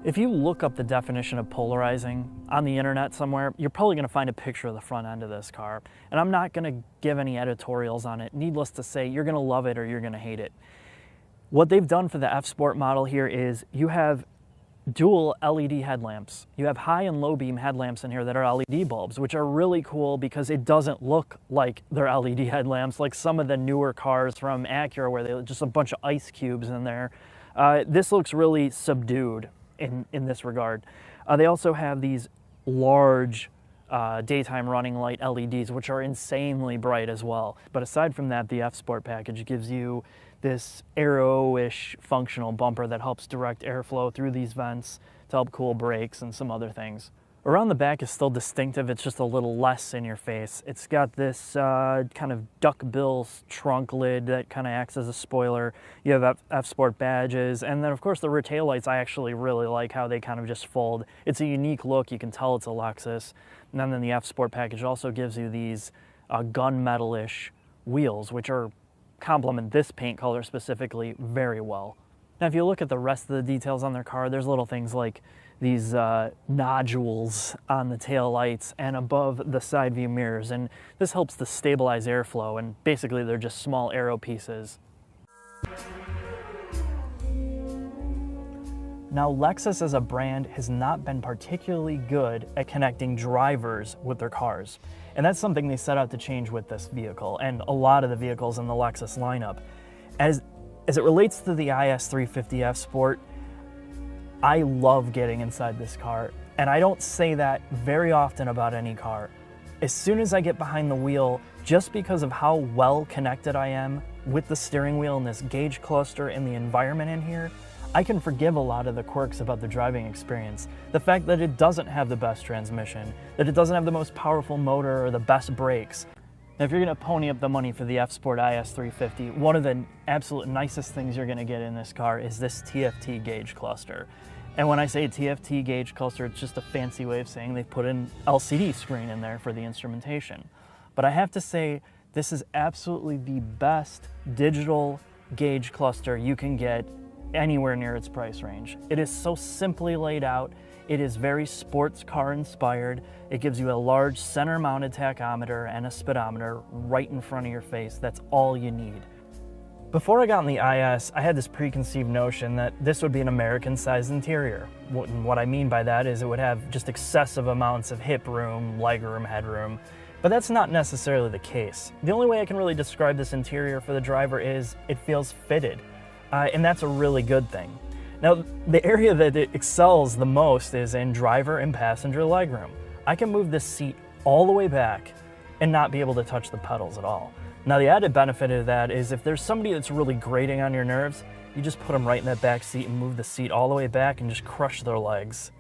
If you look up the definition of polarizing on the internet somewhere, you're probably going to find a picture of the front end of this car. And I'm not going to give any editorials on it. Needless to say, you're going to love it or you're going to hate it. What they've done for the F Sport model here is you have dual LED headlamps. You have high and low beam headlamps in here that are LED bulbs, which are really cool because it doesn't look like they're LED headlamps like some of the newer cars from Acura where they're just a bunch of ice cubes in there. This looks really subdued in this regard. They also have these large daytime running light LEDs, which are insanely bright as well. But aside from that, the F Sport package gives you this aero-ish functional bumper that helps direct airflow through these vents to help cool brakes and some other things. Around the back is still distinctive, it's just a little less in your face. It's got this kind of duckbill trunk lid that kind of acts as a spoiler. You have F Sport badges, and then of course the rear taillights, I actually really like how they kind of just fold. It's a unique look, you can tell it's a Lexus. And then the F Sport package also gives you these gunmetal-ish wheels, which complement this paint color specifically very well. Now if you look at the rest of the details on their car, there's little things like these nodules on the tail lights and above the side view mirrors, and this helps to stabilize airflow, and basically they're just small aero pieces. Now Lexus as a brand has not been particularly good at connecting drivers with their cars, and that's something they set out to change with this vehicle and a lot of the vehicles in the Lexus lineup. As it relates to the IS350 F Sport, I love getting inside this car, and I don't say that very often about any car. As soon as I get behind the wheel, just because of how well connected I am with the steering wheel and this gauge cluster and the environment in here, I can forgive a lot of the quirks about the driving experience. The fact that it doesn't have the best transmission, that it doesn't have the most powerful motor or the best brakes. Now, if you're going to pony up the money for the F Sport IS350, one of the absolute nicest things you're going to get in this car is this TFT gauge cluster. And when I say TFT gauge cluster, it's just a fancy way of saying they've put an LCD screen in there for the instrumentation. But I have to say, this is absolutely the best digital gauge cluster you can get anywhere near its price range. It is so simply laid out. It is very sports car inspired. It gives you a large center mounted tachometer and a speedometer right in front of your face. That's all you need. Before I got in the IS, I had this preconceived notion that this would be an American-sized interior. What I mean by that is it would have just excessive amounts of hip room, legroom, headroom, but that's not necessarily the case. The only way I can really describe this interior for the driver is it feels fitted, and that's a really good thing. Now, the area that it excels the most is in driver and passenger legroom. I can move this seat all the way back and not be able to touch the pedals at all. Now, the added benefit of that is if there's somebody that's really grating on your nerves, you just put them right in that back seat and move the seat all the way back and just crush their legs.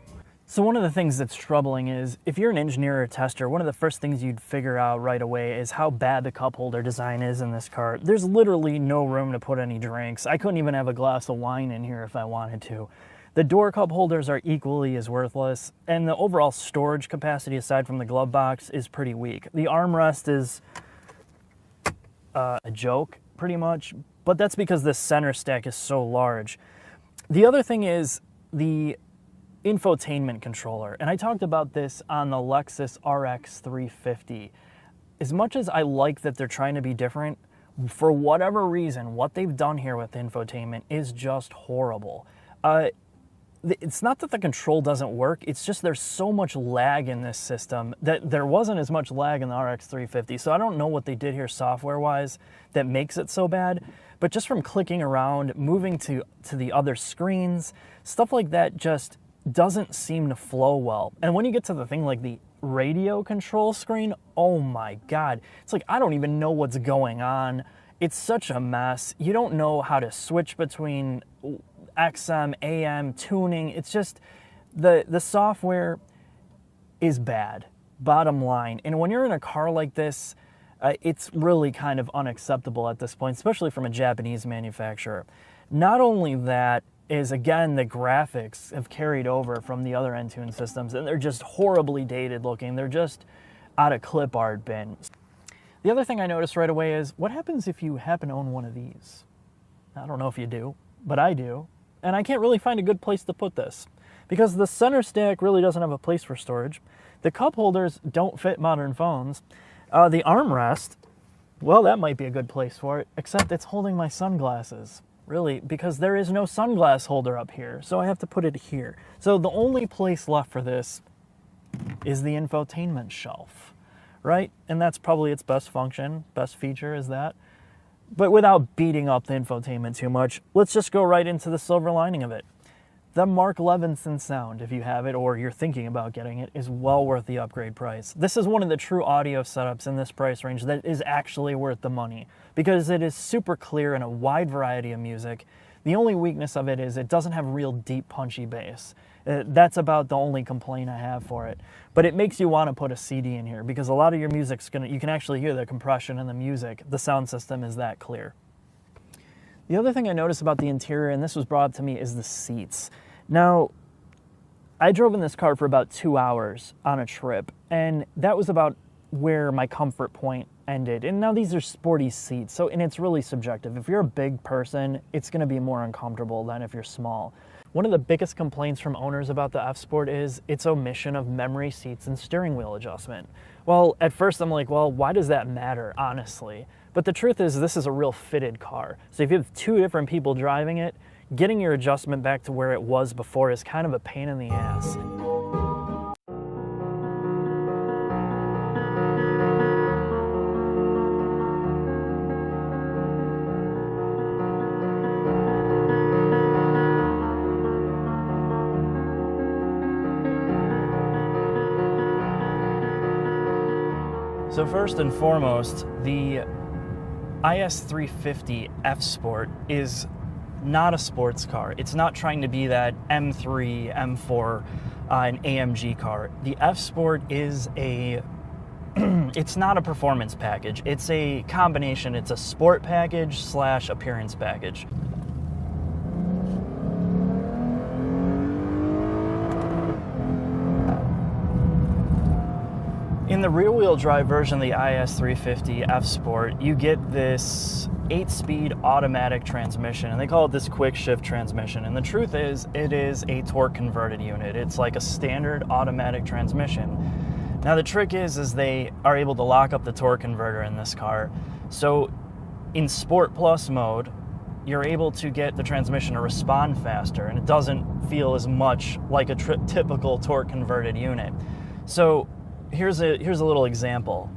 So one of the things that's troubling is if you're an engineer or a tester, one of the first things you'd figure out right away is how bad the cup holder design is in this car. There's literally no room to put any drinks. I couldn't even have a glass of wine in here if I wanted to. The door cup holders are equally as worthless, and the overall storage capacity aside from the glove box is pretty weak. The armrest is a joke, pretty much, but that's because this center stack is so large. The other thing is the infotainment controller, and I talked about this on the Lexus RX 350. As much as I like that they're trying to be different, for whatever reason, what they've done here with infotainment is just horrible. It's not that the control doesn't work, it's just there's so much lag in this system that there wasn't as much lag in the RX 350, so I don't know what they did here software-wise that makes it so bad, but just from clicking around, moving to the other screens, stuff like that just doesn't seem to flow well. And when you get to the thing like the radio control screen, oh my God, it's like I don't even know what's going on. It's such a mess. You don't know how to switch between XM, AM, tuning. It's just, the software is bad, bottom line. And when you're in a car like this, it's really kind of unacceptable at this point, especially from a Japanese manufacturer. Not only that is, again, the graphics have carried over from the other Entune systems, and they're just horribly dated looking. They're just out of clip art bin. The other thing I noticed right away is, what happens if you happen to own one of these? I don't know if you do, but I do. And I can't really find a good place to put this. because the center stack really doesn't have a place for storage. The cup holders don't fit modern phones. The armrest, well, that might be a good place for it, except it's holding my sunglasses, really, because there is no sunglass holder up here, so I have to put it here. So the only place left for this is the infotainment shelf, right? And that's probably its best function, best feature is that. But without beating up the infotainment too much, let's just go right into the silver lining of it. The Mark Levinson sound, if you have it or you're thinking about getting it, is well worth the upgrade price. This is one of the true audio setups in this price range that is actually worth the money because it is super clear in a wide variety of music. The only weakness of it is it doesn't have real deep punchy bass. That's about the only complaint I have for it. But it makes you want to put a CD in here because a lot of your music's you can actually hear the compression in the music. The sound system is that clear. The other thing I noticed about the interior, and this was brought up to me, is the seats. Now, I drove in this car for about 2 hours on a trip, and that was about where my comfort point ended. And now these are sporty seats, and it's really subjective. If you're a big person, it's going to be more uncomfortable than if you're small. One of the biggest complaints from owners about the F-Sport is its omission of memory seats and steering wheel adjustment. Well, at first I'm like, well, why does that matter, honestly? But the truth is this is a real fitted car. So if you have two different people driving it, getting your adjustment back to where it was before is kind of a pain in the ass. So first and foremost, the IS350 F-Sport is not a sports car. It's not trying to be that M3, M4, an AMG car. The F-Sport is it's not a performance package. It's a combination. It's a sport package / appearance package. In the rear-wheel drive version of the IS350 F-Sport, you get this 8-speed automatic transmission, and they call it this quick shift transmission. And the truth is, it is a torque converted unit. It's like a standard automatic transmission. Now the trick is they are able to lock up the torque converter in this car. So in Sport Plus mode, you're able to get the transmission to respond faster, and it doesn't feel as much like a typical torque converted unit. So here's a little example.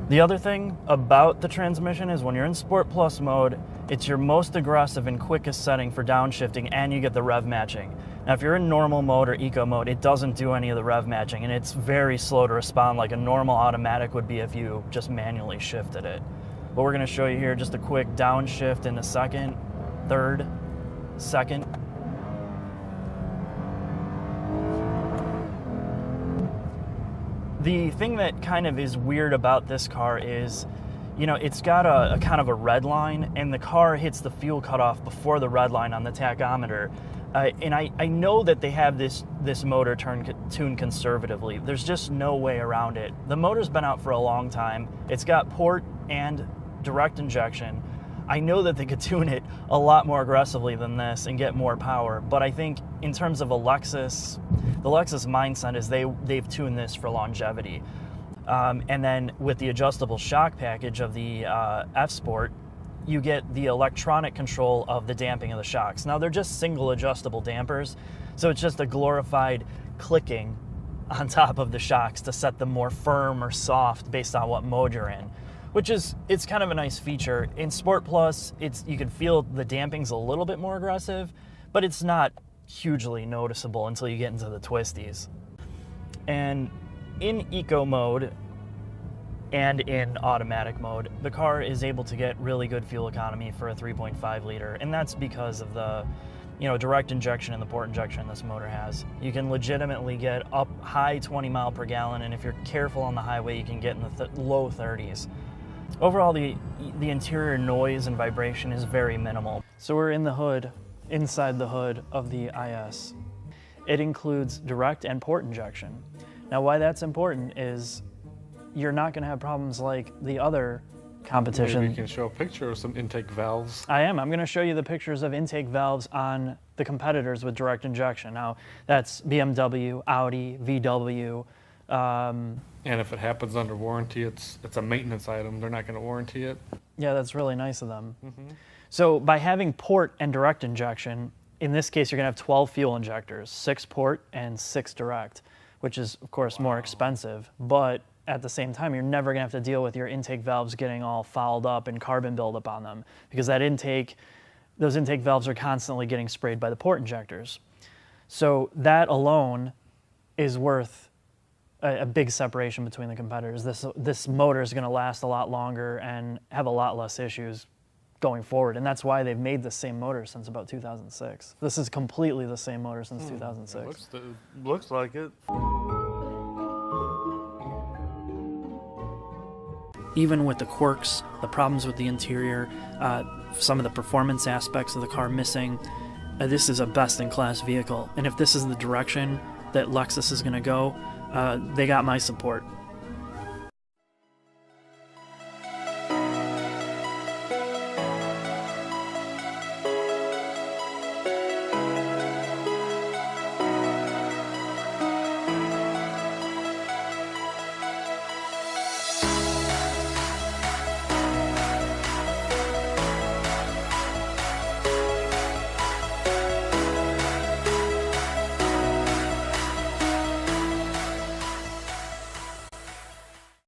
The other thing about the transmission is when you're in Sport Plus mode, it's your most aggressive and quickest setting for downshifting, and you get the rev matching. Now, if you're in normal mode or eco mode, it doesn't do any of the rev matching, and it's very slow to respond like a normal automatic would be if you just manually shifted it. But we're going to show you here just a quick downshift in a second, third, second. The thing that kind of is weird about this car is, you know, it's got a kind of a red line, and the car hits the fuel cutoff before the red line on the tachometer. And I know that they have this motor tuned conservatively. There's just no way around it. The motor's been out for a long time. It's got port and direct injection. I know that they could tune it a lot more aggressively than this and get more power, but I think in terms of a Lexus, the Lexus mindset is they've tuned this for longevity. And then with the adjustable shock package of the F-Sport, you get the electronic control of the damping of the shocks. Now, they're just single adjustable dampers, so it's just a glorified clicking on top of the shocks to set them more firm or soft based on what mode you're in, which is, it's kind of a nice feature. In Sport Plus, you can feel the damping's a little bit more aggressive, but it's not hugely noticeable until you get into the twisties. And in eco mode and in automatic mode, the car is able to get really good fuel economy for a 3.5 liter, and that's because of the direct injection and the port injection this motor has. You can legitimately get up high 20 mile per gallon, and if you're careful on the highway, you can get in the low 30s. Overall, the interior noise and vibration is very minimal. So we're in the hood, inside the hood of the IS. It includes direct and port injection. Now, why that's important is you're not going to have problems like the other competition. Maybe you can show a picture of some intake valves. I'm going to show you the pictures of intake valves on the competitors with direct injection. Now, that's BMW, Audi, VW. And if it happens under warranty, it's a maintenance item. They're not going to warranty it. Yeah, that's really nice of them. So by having port and direct injection, in this case, you're going to have 12 fuel injectors, 6 port and 6 direct, which is, of course, more expensive. But at the same time, you're never going to have to deal with your intake valves getting all fouled up and carbon buildup on them, because those intake valves are constantly getting sprayed by the port injectors. So that alone is worth a big separation between the competitors. This motor is going to last a lot longer and have a lot less issues going forward, and that's why they've made the same motor since about 2006. This is completely the same motor since 2006. Looks like it. Even with the quirks, the problems with the interior, some of the performance aspects of the car missing, this is a best-in-class vehicle. And if this is the direction that Lexus is going to go, they got my support.